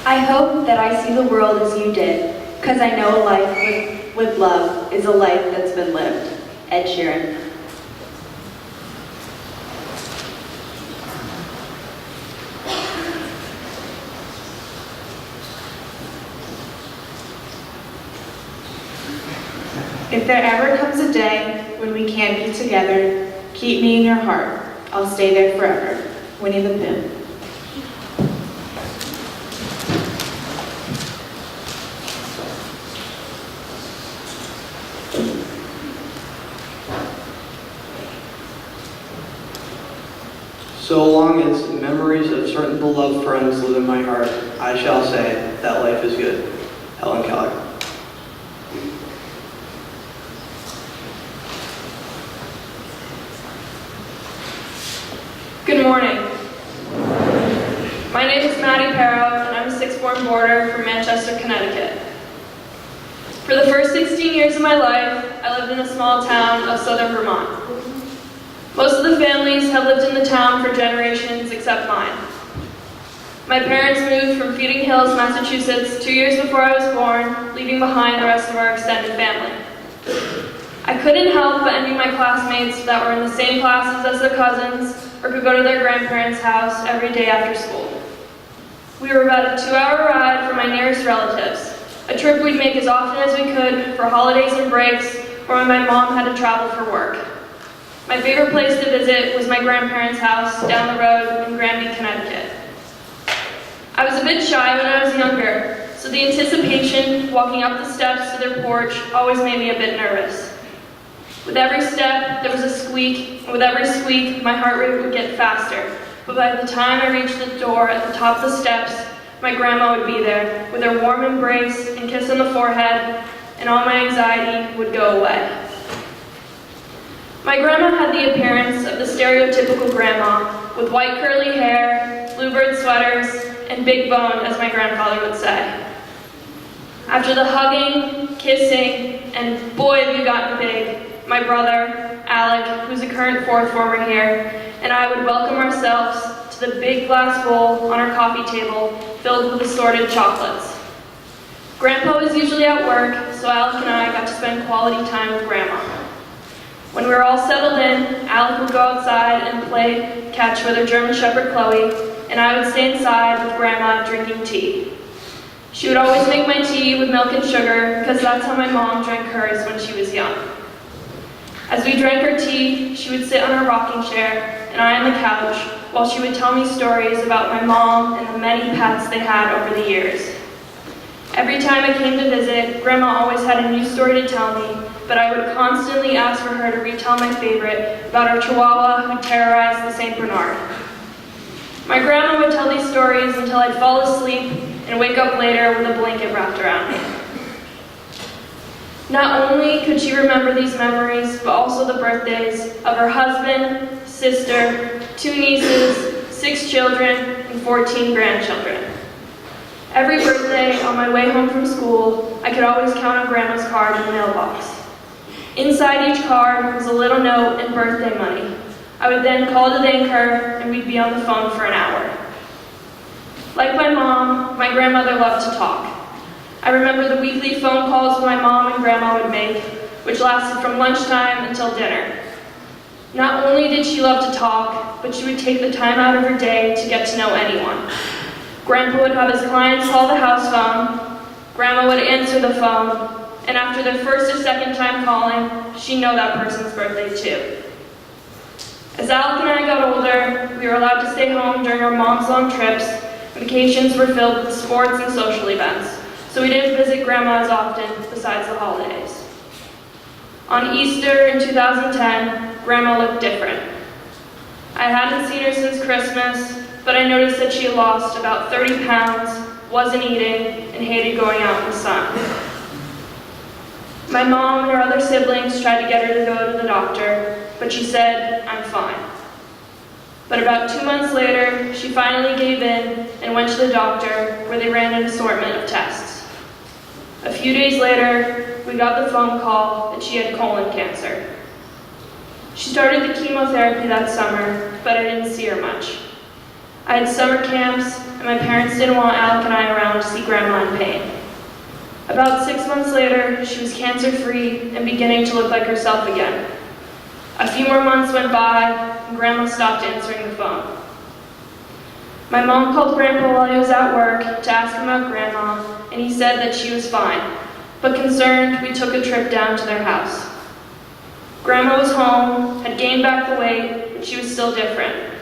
I hope that I see the world as you did, because I know a life with love is a life that's been lived. Ed Sheeran. If there ever comes a day when we can't be together, keep me in your heart. I'll stay there forever. Winnie the Pooh. So long as memories of certain beloved friends live in my heart, I shall say that life is good. Helen Keller. Good morning. My name is Maddy Paro, and I'm a sixth-form boarder from Manchester, Connecticut. For the first 16 years of my life, I lived in a small town of southern Vermont. Most of the families have lived in the town for generations except mine. My parents moved from Feeding Hills, Massachusetts 2 years before I was born, leaving behind the rest of our extended family. I couldn't help but envy my classmates that were in the same classes as their cousins or could go to their grandparents' house every day after school. We were about a 2-hour ride from my nearest relatives, a trip we'd make as often as we could for holidays and breaks or when my mom had to travel for work. My favorite place to visit was my grandparents' house down the road in Granby, Connecticut. I was a bit shy when I was younger, so the anticipation walking up the steps to their porch always made me a bit nervous. With every step, there was a squeak, and with every squeak, my heart rate would get faster. But by the time I reached the door at the top of the steps, my grandma would be there, with her warm embrace and kiss on the forehead, and all my anxiety would go away. My grandma had the appearance of the stereotypical grandma, with white curly hair, bluebird sweaters, and big bone, as my grandfather would say. After the hugging, kissing, and boy have you gotten big, my brother, Alec, who's a current fourth former here, and I would welcome ourselves to the big glass bowl on our coffee table filled with assorted chocolates. Grandpa was usually at work, so Alec and I got to spend quality time with Grandma. When we were all settled in, Alec would go outside and play catch with her German Shepherd Chloe, and I would stay inside with Grandma drinking tea. She would always make my tea with milk and sugar, because that's how my mom drank hers when she was young. As we drank her tea, she would sit on her rocking chair, and I on the couch, while she would tell me stories about my mom and the many pets they had over the years. Every time I came to visit, Grandma always had a new story to tell me, but I would constantly ask for her to retell my favorite about our Chihuahua who terrorized the St. Bernard. My grandma would tell these stories until I'd fall asleep and wake up later with a blanket wrapped around me. Not only could she remember these memories, but also the birthdays of her husband, sister, 2 nieces, 6 children, and 14 grandchildren. Every birthday on my way home from school, I could always count on Grandma's card in the mailbox. Inside each card was a little note and birthday money. I would then call to thank her, and we'd be on the phone for an hour. Like my mom, my grandmother loved to talk. I remember the weekly phone calls my mom and Grandma would make, which lasted from lunchtime until dinner. Not only did she love to talk, but she would take the time out of her day to get to know anyone. Grandpa would have his clients call the house phone, Grandma would answer the phone, and after their first or second time calling, she'd know that person's birthday too. As Alec and I got older, we were allowed to stay home during our mom's long trips. Vacations were filled with sports and social events, so we didn't visit Grandma as often besides the holidays. On Easter in 2010, Grandma looked different. I hadn't seen her since Christmas, but I noticed that she had lost about 30 pounds, wasn't eating, and hated going out in the sun. My mom and her other siblings tried to get her to go to the doctor, but she said, "I'm fine." But about 2 months later, she finally gave in and went to the doctor, where they ran an assortment of tests. A few days later, we got the phone call that she had colon cancer. She started the chemotherapy that summer, but I didn't see her much. I had summer camps, and my parents didn't want Alec and I around to see Grandma in pain. About 6 months later, she was cancer-free and beginning to look like herself again. A few more months went by, and Grandma stopped answering the phone. My mom called Grandpa while he was at work to ask him about Grandma, and he said that she was fine, but concerned, we took a trip down to their house. Grandma was home, had gained back the weight, but she was still different.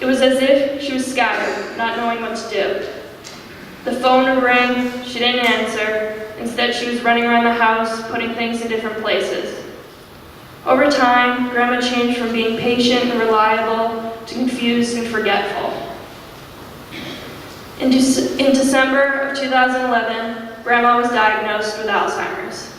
It was as if she was scattered, not knowing what to do. The phone would ring, she didn't answer. Instead, she was running around the house, putting things in different places. Over time, Grandma changed from being patient and reliable to confused and forgetful. In December of 2011, Grandma was diagnosed with Alzheimer's.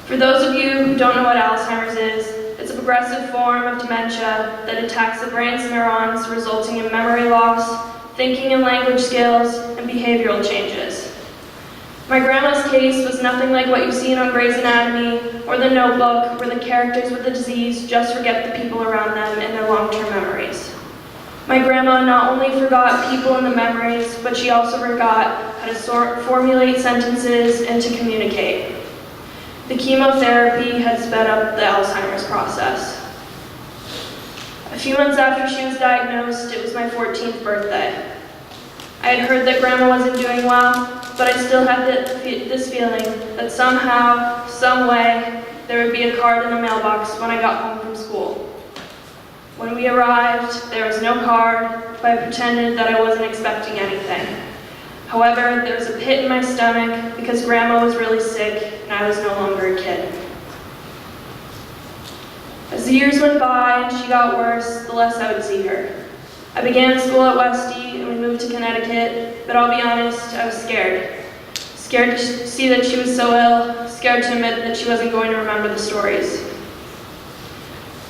For those of you who don't know what Alzheimer's is, it's a progressive form of dementia that attacks the brain's neurons, resulting in memory loss, thinking and language skills, and behavioral changes. My grandma's case was nothing like what you've seen on Grey's Anatomy or The Notebook, where the characters with the disease just forget the people around them and their long-term memories. My grandma not only forgot people and the memories, but she also forgot how to formulate sentences and to communicate. The chemotherapy had sped up the Alzheimer's process. A few months after she was diagnosed, it was my 14th birthday. I had heard that Grandma wasn't doing well, but I still had this feeling that somehow, some way, there would be a card in the mailbox when I got home from school. When we arrived, there was no card, but I pretended that I wasn't expecting anything. However, there was a pit in my stomach because Grandma was really sick and I was no longer a kid. As the years went by and she got worse, the less I would see her. I began school at Westy and we moved to Connecticut, but I'll be honest, I was scared. Scared to see that she was so ill, scared to admit that she wasn't going to remember the stories.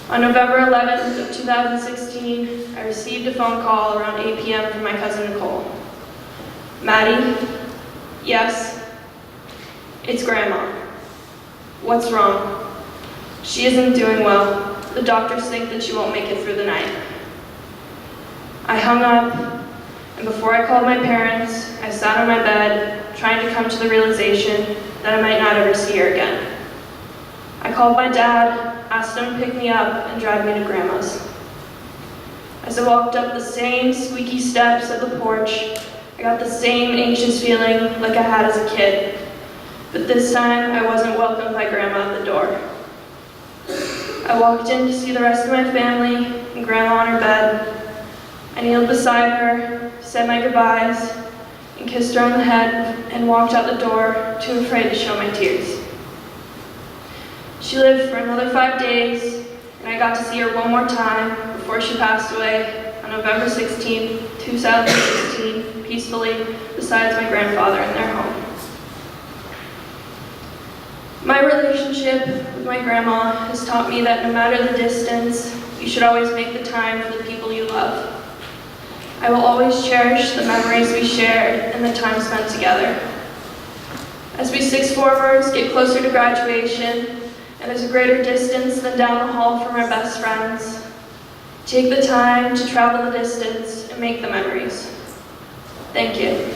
On November 11th of 2016, I received a phone call around 8 p.m. from my cousin Nicole. Maddy? Yes? It's Grandma. What's wrong? She isn't doing well. The doctors think that she won't make it through the night. I hung up, and before I called my parents, I sat on my bed, trying to come to the realization that I might not ever see her again. I called my dad, asked him to pick me up and drive me to Grandma's. As I walked up the same squeaky steps of the porch, I got the same anxious feeling like I had as a kid. But this time, I wasn't welcomed by Grandma at the door. I walked in to see the rest of my family and Grandma on her bed. I kneeled beside her, said my goodbyes, and kissed her on the head and walked out the door, too afraid to show my tears. She lived for another 5 days, and I got to see her one more time before she passed away on November 16, 2016, peacefully beside my grandfather in their home. My relationship with my grandma has taught me that no matter the distance, you should always make the time for the people you love. I will always cherish the memories we shared and the time spent together. As we sixth formers get closer to graduation, and there's a greater distance than down the hall from our best friends, take the time to travel the distance and make the memories. Thank you.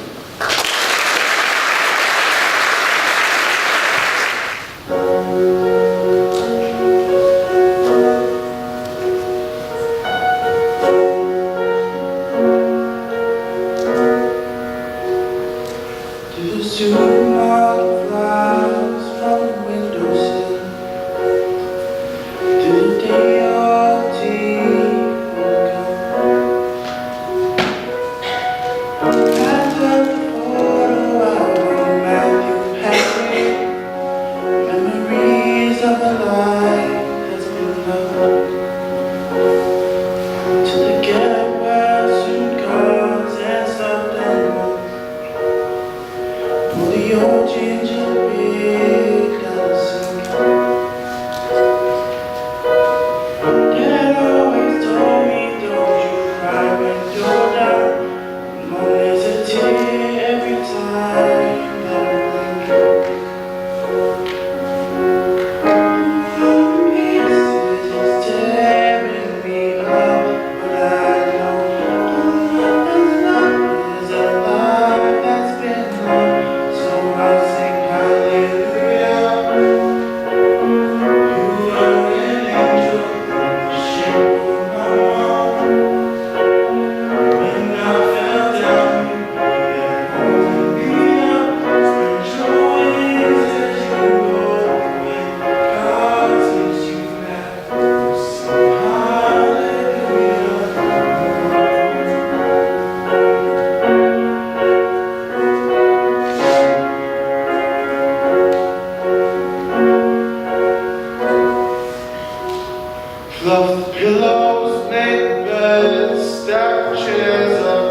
Fluff pillows, make beds, stack chairs up,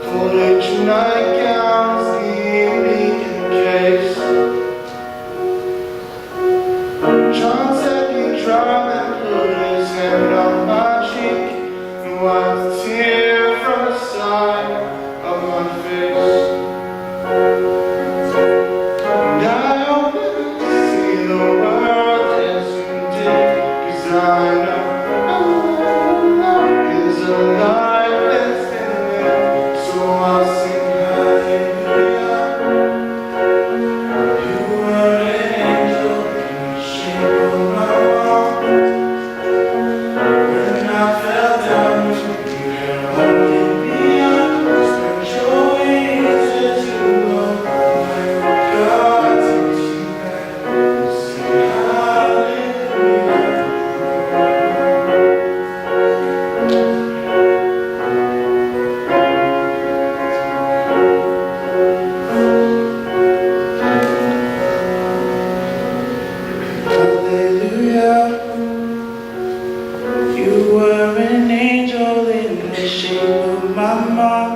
folded nightgowns, neatly encased. John said he'd drive and put his hand on my cheek and wiped a tear from the side of my face. And I open to see the world as you did, 'cause I know is a life that's been lived, so I'll sing hallelujah. You were an angel in the shape of my heart. When I fell down, you were holding me up, spread your wings as you go. God takes you back, sing hallelujah. Hallelujah, you were an angel in the shape of my mom.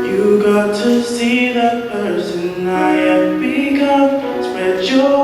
You got to see the person I have become. Spread your